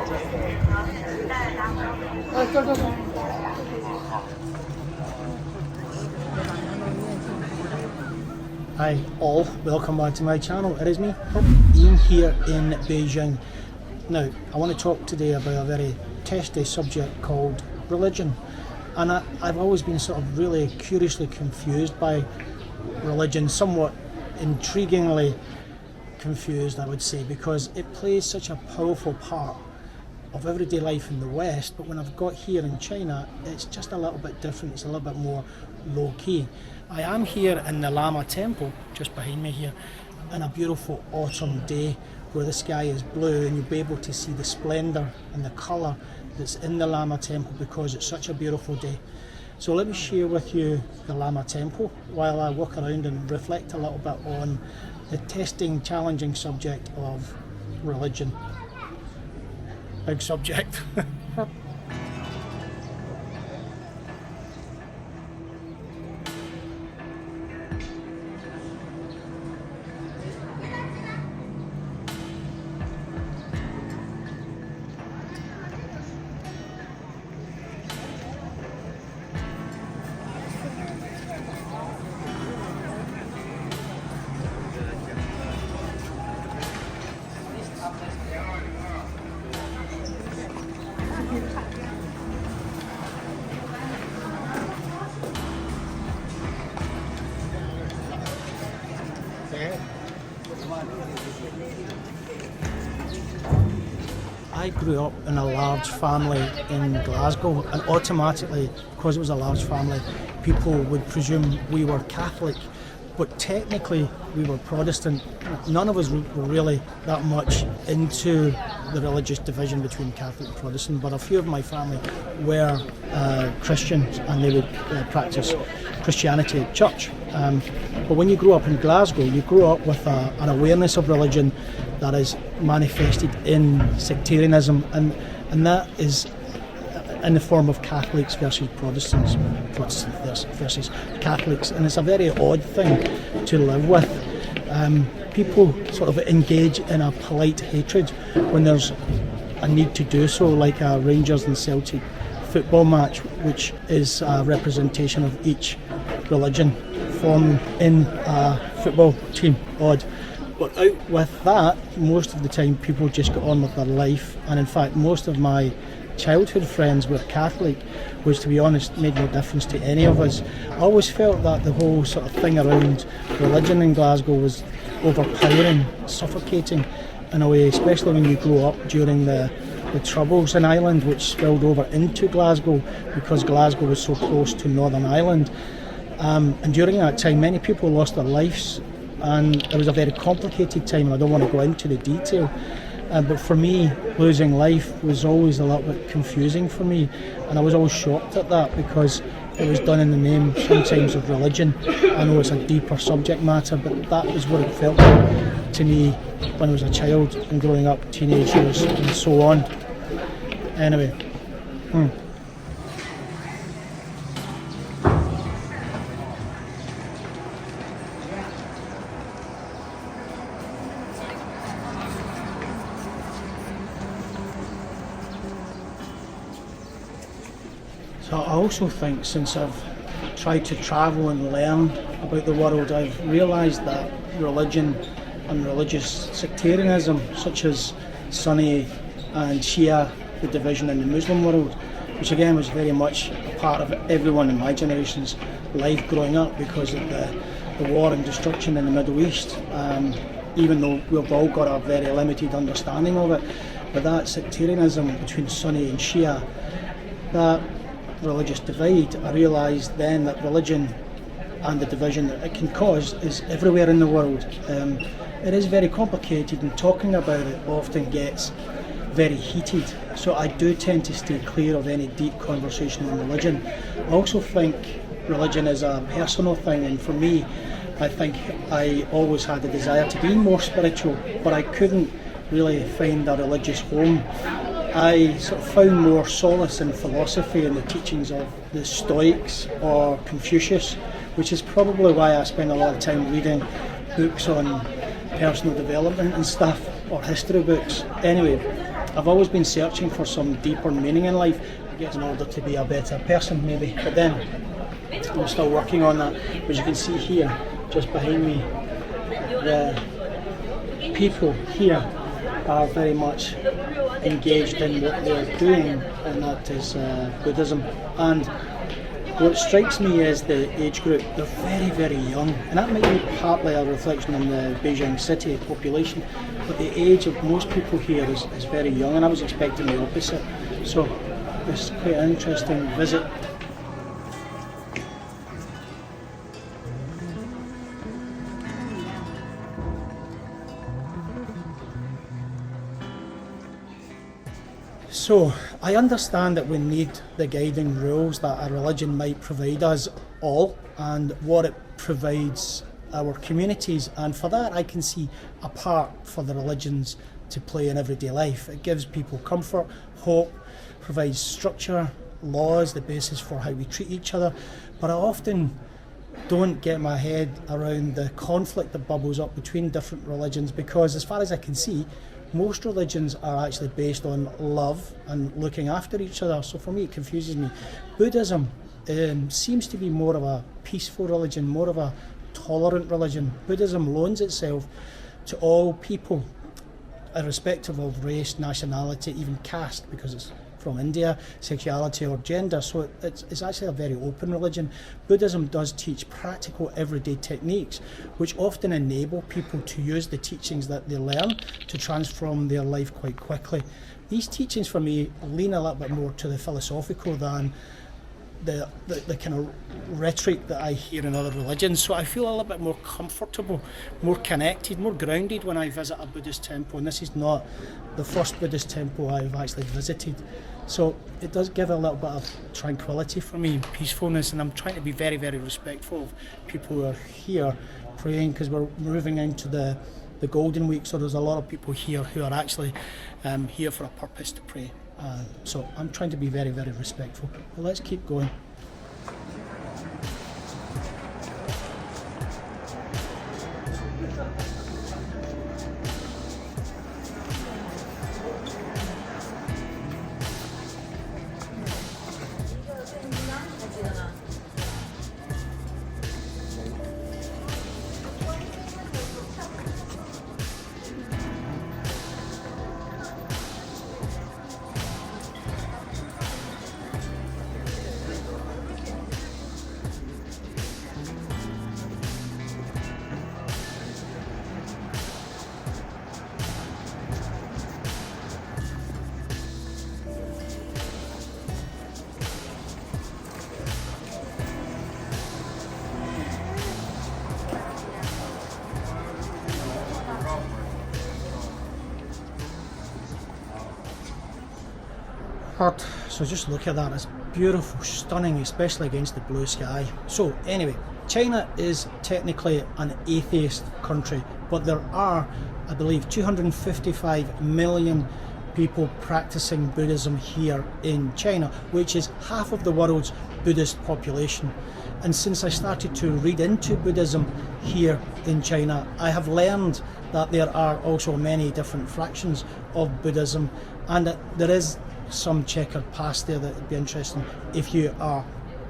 Hi all, welcome back to my channel. It is me, Ian, here in Beijing. Now, I want to talk today about a very testy subject called religion. And I've always been sort of really curiously confused by religion, somewhat intriguingly confused, I would say, because it plays such a powerful part of everyday life in the West, but when I've got here in China, it's just a little bit different, it's a little bit more low-key. I am here in the Lama Temple, just behind me here, on a beautiful autumn day where the sky is blue and you'll be able to see the splendour and the colour that's in the Lama Temple because it's such a beautiful day. So let me share with you the Lama Temple while I walk around and reflect a little bit on the testing, challenging subject of religion. Big subject. I grew up in a large family in Glasgow, and automatically, because it was a large family, people would presume we were Catholic, but technically we were Protestant. None of us were really that much into the religious division between Catholic and Protestant, but a few of my family were Christians and they would practice Christianity at church. But when you grow up in Glasgow, you grow up with an awareness of religion that is manifested in sectarianism, and that is in the form of Catholics versus Protestants, Protestants versus Catholics, and it's a very odd thing to live with. People sort of engage in a polite hatred when there's a need to do so, like a Rangers and Celtic football match, which is a representation of each religion formed in a football team. Odd. But out with that, most of the time people just get on with their life, and in fact most of my childhood friends were Catholic, which to be honest made no difference to any of us. I always felt that the whole sort of thing around religion in Glasgow was overpowering, suffocating in a way, especially when you grow up during the Troubles in Ireland, which spilled over into Glasgow because Glasgow was so close to Northern Ireland. And during that time many people lost their lives, and it was a very complicated time, and I don't want to go into the detail. But for me, losing life was always a little bit confusing for me, and I was always shocked at that because it was done in the name sometimes of religion. I know it's a deeper subject matter, but that was what it felt like to me when I was a child and growing up, teenage years and so on. Anyway. So I also think since I've tried to travel and learn about the world, I've realised that religion and religious sectarianism, such as Sunni and Shia, the division in the Muslim world, which again was very much a part of everyone in my generation's life growing up because of the war and destruction in the Middle East, even though we've all got a very limited understanding of it. But that sectarianism between Sunni and Shia, that religious divide, I realised then that religion and the division that it can cause is everywhere in the world. It is very complicated, and talking about it often gets very heated, so I do tend to stay clear of any deep conversation on religion. I also think religion is a personal thing, and for me, I think I always had a desire to be more spiritual, but I couldn't really find a religious home. I sort of found more solace in philosophy and the teachings of the Stoics or Confucius, which is probably why I spend a lot of time reading books on personal development and stuff, or history books. Anyway, I've always been searching for some deeper meaning in life, I guess in order to be a better person maybe, but then I'm still working on that. As you can see here, just behind me, the people here are very much engaged in what they're doing, and that is Buddhism. And what strikes me is the age group. They're very, very young, and that might be partly a reflection on the Beijing City population, but the age of most people here is very young, and I was expecting the opposite. So it's quite an interesting visit. So, I understand that we need the guiding rules that a religion might provide us all and what it provides our communities, and for that I can see a part for the religions to play in everyday life. It gives people comfort, hope, provides structure, laws, the basis for how we treat each other, but I often don't get my head around the conflict that bubbles up between different religions, because as far as I can see, most religions are actually based on love and looking after each other. So for me, it confuses me. Buddhism seems to be more of a peaceful religion, more of a tolerant religion. Buddhism loans itself to all people, irrespective of race, nationality, even caste, because it's from India, sexuality or gender. So it's actually a very open religion. Buddhism does teach practical everyday techniques which often enable people to use the teachings that they learn to transform their life quite quickly. These teachings for me lean a little bit more to the philosophical than the kind of rhetoric that I hear in other religions. So I feel a little bit more comfortable, more connected, more grounded when I visit a Buddhist temple, and this is not the first Buddhist temple I've actually visited. So it does give a little bit of tranquility for me, peacefulness, and I'm trying to be very, very respectful of people who are here praying, because we're moving into the Golden Week, so there's a lot of people here who are actually here for a purpose to pray. So I'm trying to be very, very respectful. But let's keep going. So just look at that, it's beautiful, stunning, especially against the blue sky. So anyway, China is technically an atheist country, but there are, I believe, 255 million people practicing Buddhism here in China, which is half of the world's Buddhist population. And since I started to read into Buddhism here in China, I have learned that there are also many different fractions of Buddhism, and that there is some checkered past there that would be interesting if you are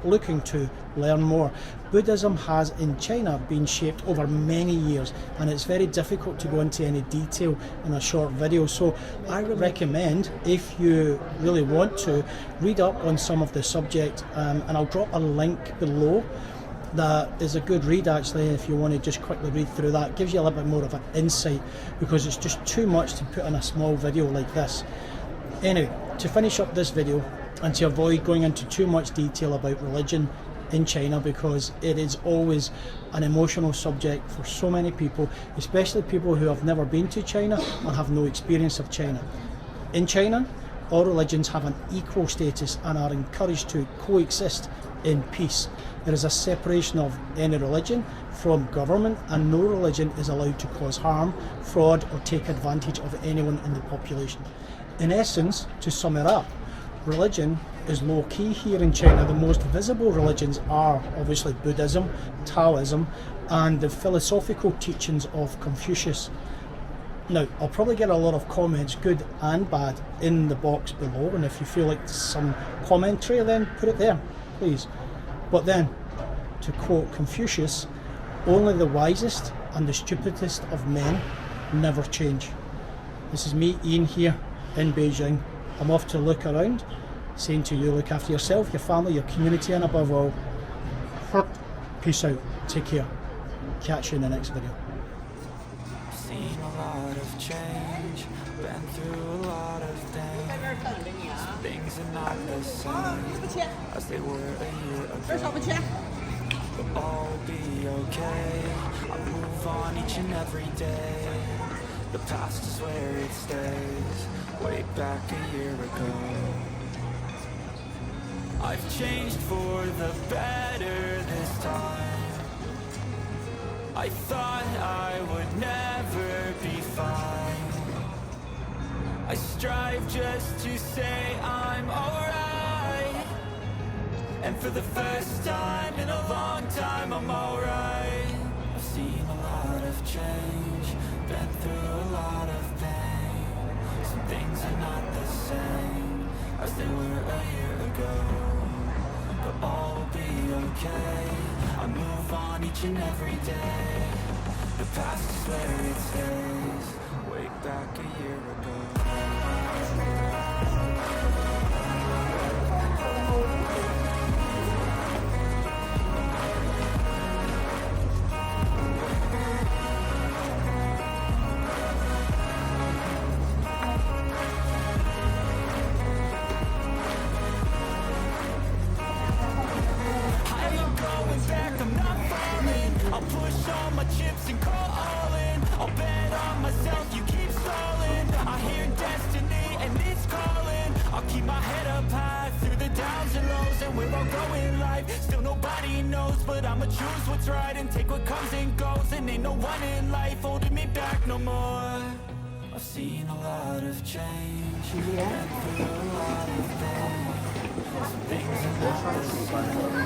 looking to learn more. Buddhism has in China been shaped over many years, and it's very difficult to go into any detail in a short video, so I would recommend, if you really want to, read up on some of the subject, and I'll drop a link below. That is a good read actually, if you want to just quickly read through that. It gives you a little bit more of an insight, because it's just too much to put in a small video like this. Anyway, to finish up this video, and to avoid going into too much detail about religion in China, because it is always an emotional subject for so many people, especially people who have never been to China or have no experience of China. In China, all religions have an equal status and are encouraged to coexist in peace. There is a separation of any religion from government, and no religion is allowed to cause harm, fraud or take advantage of anyone in the population. In essence, to sum it up, religion is low-key here in China. The most visible religions are obviously Buddhism, Taoism and the philosophical teachings of Confucius. Now, I'll probably get a lot of comments, good and bad, in the box below, and if you feel like some commentary, then put it there, please. But then, to quote Confucius, only the wisest and the stupidest of men never change. This is me, Ian, here in Beijing. I'm off to look around, saying to you, look after yourself, your family, your community, and above all, peace out, take care. Catch you in the next video. Seen a lot of change, been through a lot of things. Some things are not the same as they were a year ago. But all will be okay. I move on each and every day. The past is where it stays. Way back a year ago. I've changed for the better this time. I thought I would never be fine. I strive just to say I'm alright. And for the first time in a long time I'm alright. I've seen a lot of change, been through a lot of pain. Some things are not the same as they were a year ago. But all will be okay. I move on each and every day. The past is where it stays. Way back a year ago. I'll push all my chips and go all in. I'll bet on myself, you keep stalling. I hear destiny and it's calling. I'll keep my head up high through the downs and lows. And we're all going in life, still nobody knows. But I'ma choose what's right and take what comes and goes. And ain't no one in life holding me back no more. I've seen a lot of change, been through a lot of things. Some things are not the same.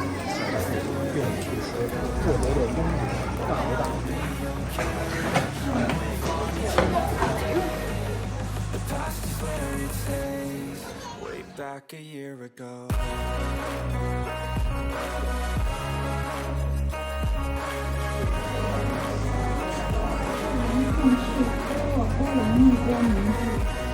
The past is where it stays. Way back a year ago.跟我说人力多名字。